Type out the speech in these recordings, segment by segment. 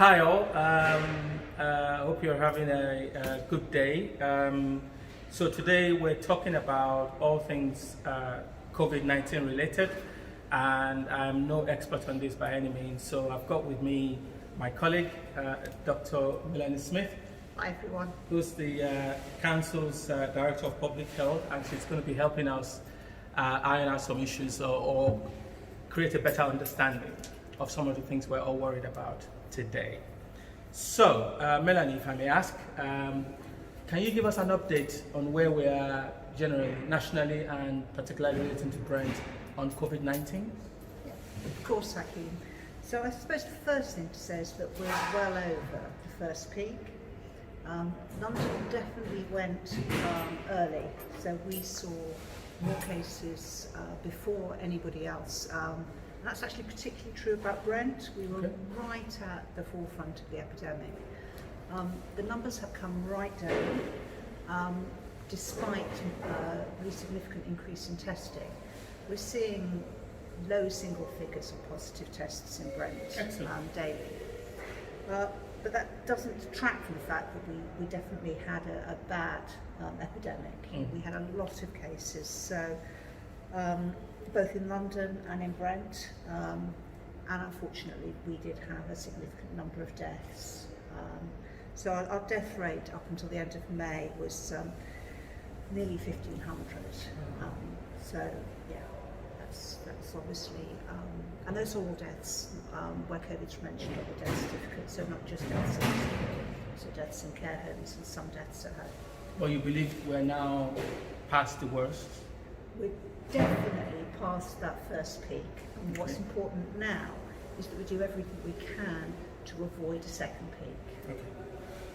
Hi all, I hope you're having a good day. So today we're talking about all things COVID-19 related, and I'm no expert on this by any means. So I've got with me my colleague, Dr Melanie Smith. Hi everyone. Who's the Council's Director of Public Health, and she's going to be helping us iron out some issues or create a better understanding of some of the things we're all worried about today. So, Melanie, if I may ask, can you give us an update on where we are generally, nationally, and particularly relating to Brent on COVID-19? Yeah, of course I can. So I suppose the first thing to say is that we're well over the first peak. London definitely went early, so we saw more cases before anybody else. And that's actually particularly true about Brent. We were right at the forefront of the epidemic. The numbers have come right down, despite a really significant increase in testing. We're seeing low single figures of positive tests in Brent daily. But that doesn't detract from the fact that we definitely had a bad epidemic. We had a lot of cases. So. Both in London and in Brent, and unfortunately we did have a significant number of deaths. So our death rate up until the end of May was nearly 1,500. So yeah, that's obviously, and those are all deaths where COVID's mentioned on the death certificate, so not just deaths in hospital, so deaths in care homes and some deaths at home. Well, you believe we're now past the worst? We're definitely past that first peak, and what's important now is that we do everything we can to avoid a second peak. Okay.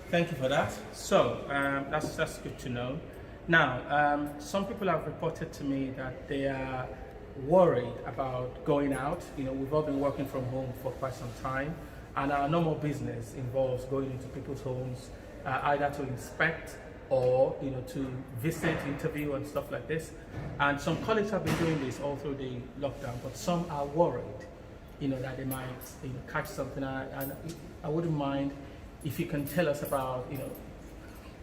Thank you for that. So that's good to know. Now, some people have reported to me that they are worried about going out. You know, we've all been working from home for quite some time, and our normal business involves going into people's homes, either to inspect or to visit, interview and stuff like this. And some colleagues have been doing this all through the lockdown, but some are worried that they might catch something. And I wouldn't mind if you can tell us about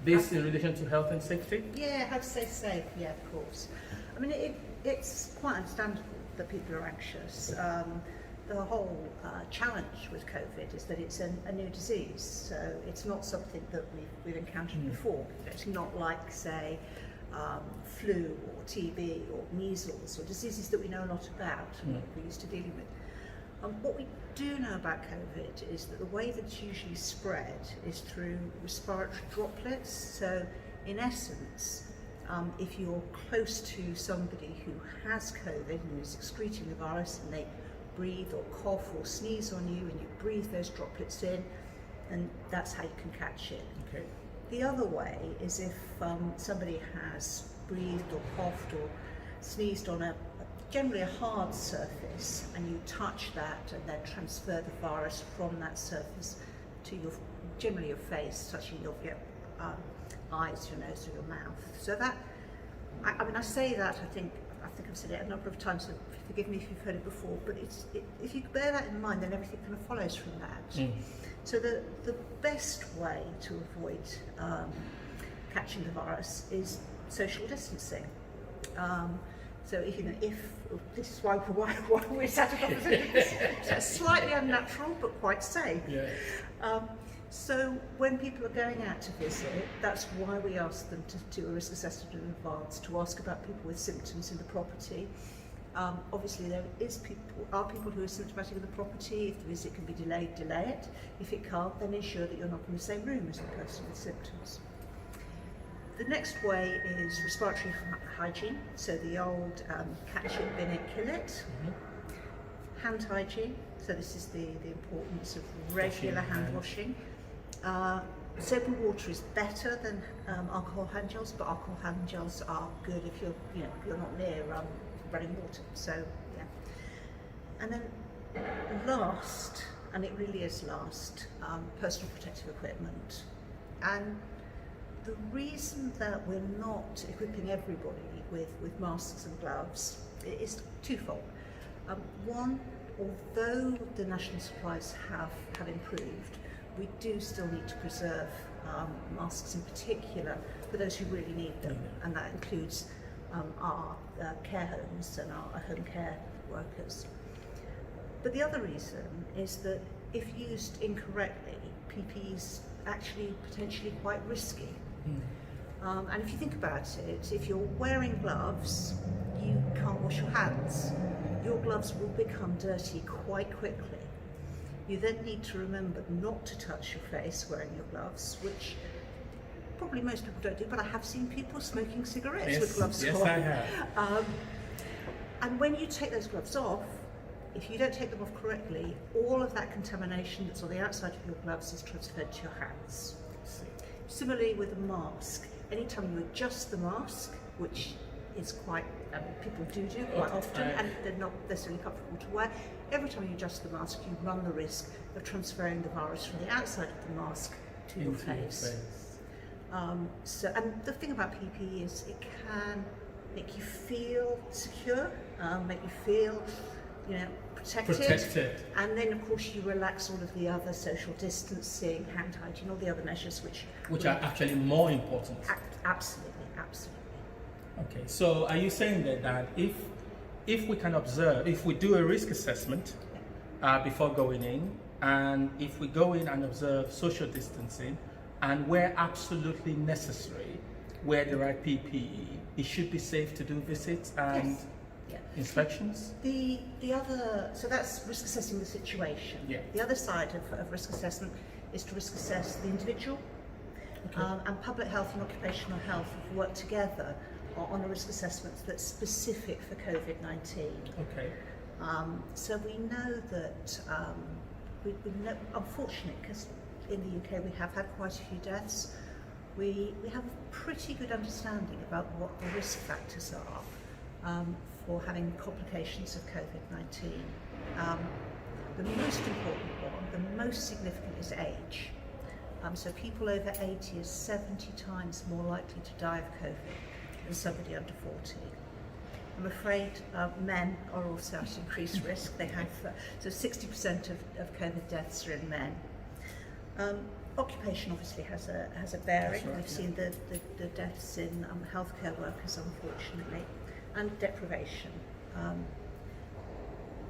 this in relation to health and safety. Yeah, how to stay safe. Yeah, of course. I mean, it's quite understandable that people are anxious. The whole challenge with COVID is that it's a new disease, so it's not something that we've encountered before. It's not like, say, flu or TB or measles or diseases that we know a lot about and that we're used to dealing with. What we do know about COVID is that the way that it's usually spread is through respiratory droplets. So in essence, if you're close to somebody who has COVID and is excreting the virus and they breathe or cough or sneeze on you and you breathe those droplets in, and that's how you can catch it. Okay. The other way is if somebody has breathed or coughed or sneezed on generally a hard surface, and you touch that and then transfer the virus from that surface to generally your face, touching your eyes, your nose or your mouth. So that, I mean, I say that, I think I've said it a number of times, so forgive me if you've heard it before, but if you bear that in mind, then everything kind of follows from that. So the best way to avoid catching the virus is social distancing. So if this is why we sat at opposite, it's slightly unnatural but quite safe. Yeah. So when people are going out to visit, that's why we ask them to do a risk assessment in advance, to ask about people with symptoms in the property. Obviously there are people who are symptomatic in the property. If the visit can be delayed, delay it. If it can't, then ensure that you're not in the same room as the person with symptoms. The next way is respiratory hygiene, so the old catch it, bin it, kill it. Hand hygiene, so this is the importance of regular hand washing. Soap and water is better than alcohol hand gels, but alcohol hand gels are good if you're not near running water. So yeah, and then last, and it really is last, personal protective equipment. And the reason that we're not equipping everybody with masks and gloves is twofold. One, although the national supplies have improved, we do still need to preserve masks in particular for those who really need them, and that includes our care homes and our home care workers. But the other reason is that if used incorrectly, PPE is actually potentially quite risky. And if you think about it, if you're wearing gloves, you can't wash your hands. Your gloves will become dirty quite quickly. You then need to remember not to touch your face wearing your gloves, which probably most people don't do, but I have seen people smoking cigarettes with gloves on. Yes, I have. And when you take those gloves off, if you don't take them off correctly, all of that contamination that's on the outside of your gloves is transferred to your hands. Similarly with a mask, anytime you adjust the mask, which is quite, people do quite often, and they're not necessarily comfortable to wear, every time you adjust the mask, you run the risk of transferring the virus from the outside of the mask to your face. And the thing about PPE is it can make you feel secure, make you feel, protected. And then of course you relax all of the other social distancing, hand hygiene, all the other measures which are actually more important. Absolutely. Okay, so are you saying that if we can observe, if we do a risk assessment before going in, and if we go in and observe social distancing, and where absolutely necessary, wear the right PPE, it should be safe to do visits and inspections? So that's risk assessing the situation. The other side of risk assessment is to risk assess the individual. And public health and occupational health have worked together on a risk assessment that's specific for COVID-19. So we know that, we know, unfortunately, because in the UK we have had quite a few deaths, we have a pretty good understanding about what the risk factors are for having complications of COVID-19. The most important one, the most significant, is age. So people over 80 is 70 times more likely to die of COVID than somebody under 40. I'm afraid men are also at increased risk. They have, so 60% of COVID deaths are in men. Occupation obviously has a bearing. We've seen the deaths in healthcare workers, unfortunately, and deprivation.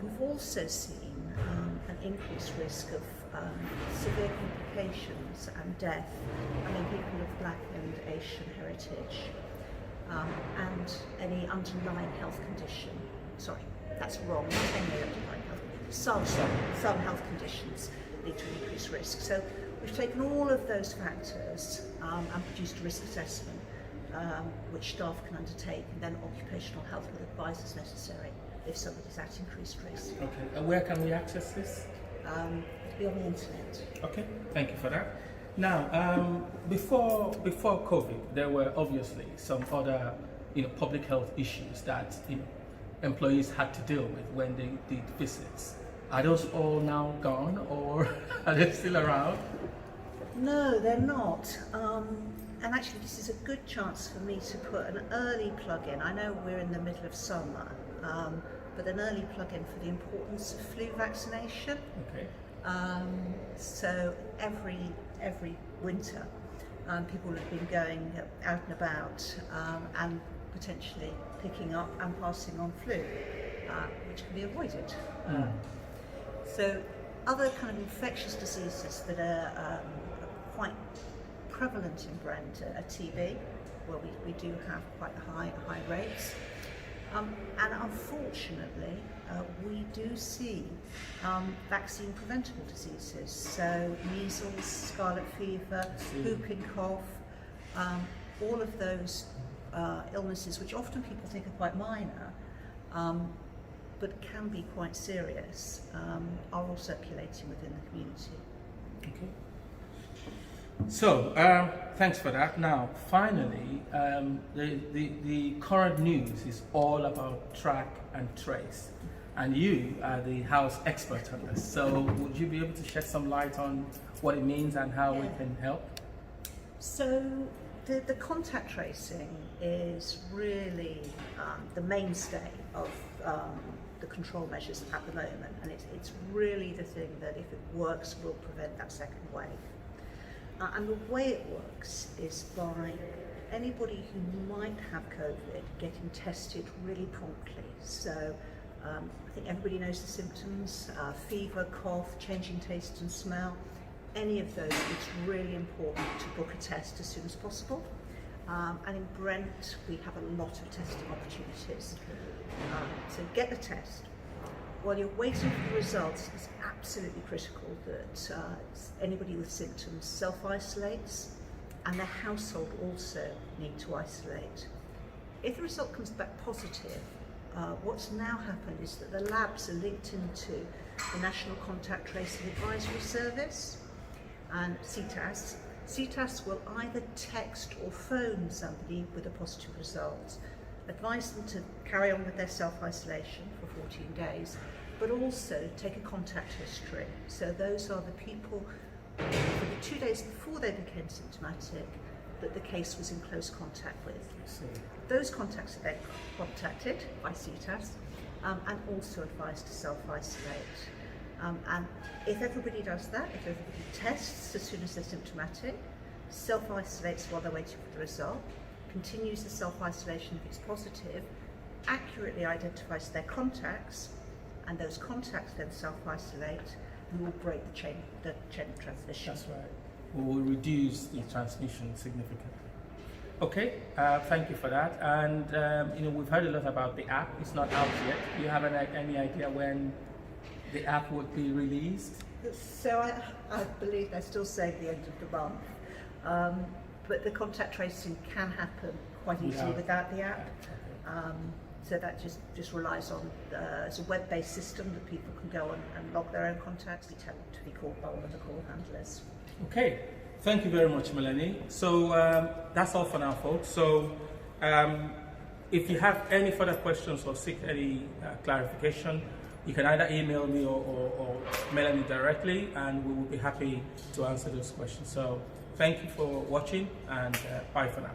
We've also seen an increased risk of severe complications and death among people of Black and Asian heritage, and any underlying health condition. Sorry, that's wrong. Not any underlying health condition. Some health conditions lead to increased risk. So we've taken all of those factors and produced a risk assessment which staff can undertake, and then occupational health will advise as necessary if somebody's at increased risk. Okay, and where can we access this? It'll be on the internet. Okay, thank you for that. Now, before COVID, there were obviously some other, public health issues that employees had to deal with when they did visits. Are those all now gone, or are they still around? No, they're not. And actually, this is a good chance for me to put an early plug in. I know we're in the middle of summer, but an early plug in for the importance of flu vaccination. Okay. So every winter, people have been going out and about and potentially picking up and passing on flu, which can be avoided. So other kind of infectious diseases that are quite prevalent in Brent are TB, where we do have quite high rates. And unfortunately, we do see vaccine preventable diseases, so measles, scarlet fever, whooping cough, all of those illnesses, which often people think are quite minor, but can be quite serious, are all circulating within the community. Okay. So, thanks for that. Now, finally, the current news is all about track and trace, and you are the house expert on this. So, would you be able to shed some light on what it means and how we can help? So, the contact tracing is really the mainstay of the control measures at the moment, and it's really the thing that, if it works, will prevent that second wave. And the way it works is by anybody who might have COVID getting tested really promptly. So I think everybody knows the symptoms: fever, cough, changing taste and smell. Any of those, it's really important to book a test as soon as possible. And in Brent, we have a lot of testing opportunities. So get the test. While you're waiting for the results, it's absolutely critical that anybody with symptoms self-isolates, and their household also need to isolate. If the result comes back positive, what's now happened is that the labs are linked into the National Contact Tracing Advisory Service and CTAS. CTAS will either text or phone somebody with a positive result, advise them to carry on with their self-isolation for 14 days, but also take a contact history. So those are the people for the 2 days before they became symptomatic that the case was in close contact with. Those contacts are then contacted by CTAS and also advised to self-isolate. And if everybody does that, if everybody tests as soon as they're symptomatic, self-isolates while they're waiting for the result, continues the self-isolation if it's positive, accurately identifies their contacts, and those contacts then self-isolate, we will break the chain of transmission. That's right. We will reduce the transmission significantly. Okay, thank you for that. And we've heard a lot about the app. It's not out yet. Do you have any idea when the app would be released? So I believe they're still saying the end of the month, but the contact tracing can happen quite easily without the app. So that just relies on it's a web-based system that people can go and log their own contacts. They tend to be called by one of the call handlers. Okay, thank you very much, Melanie. So that's all for now, folks. So if you have any further questions or seek any clarification, you can either email me or Melanie directly, and we will be happy to answer those questions. So thank you for watching, and bye for now.